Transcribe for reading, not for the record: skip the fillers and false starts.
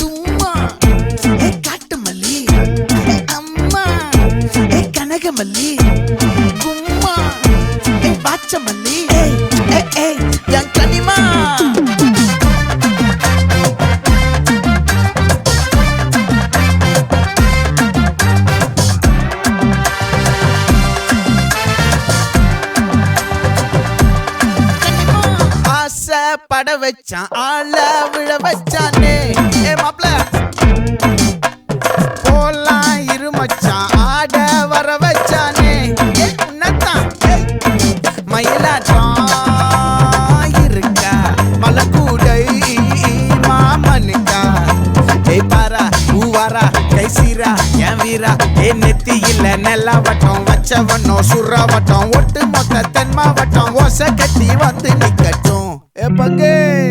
தும்மா ஏ காட்டு மல்லி ஏ அம்மா ஏ கனகமல்லி கும்மா ஏ பாச்ச மல்லி ஏய் என் கனிமா பட வச்சான் ஆள விழ வச்சானே ஏ மாப்ள போலாம் இருமச்சான் ஆட வர வச்சானே ஏ உன்னத்தான் மயிலாட்டம் இருக்கா மலக்கூடை மாமனுக்கா ஏய் பாரா பூவாரா கைசீரா என் வீரா ஏ நெத்தி இல்ல நெல்லா வட்டம் வச்சவனோ சுறா வட்டம் ஒட்டு மொத்த தென் மாவட்டம் ஓசை கட்டி வந்து நிக்கட்டும். É pra quem?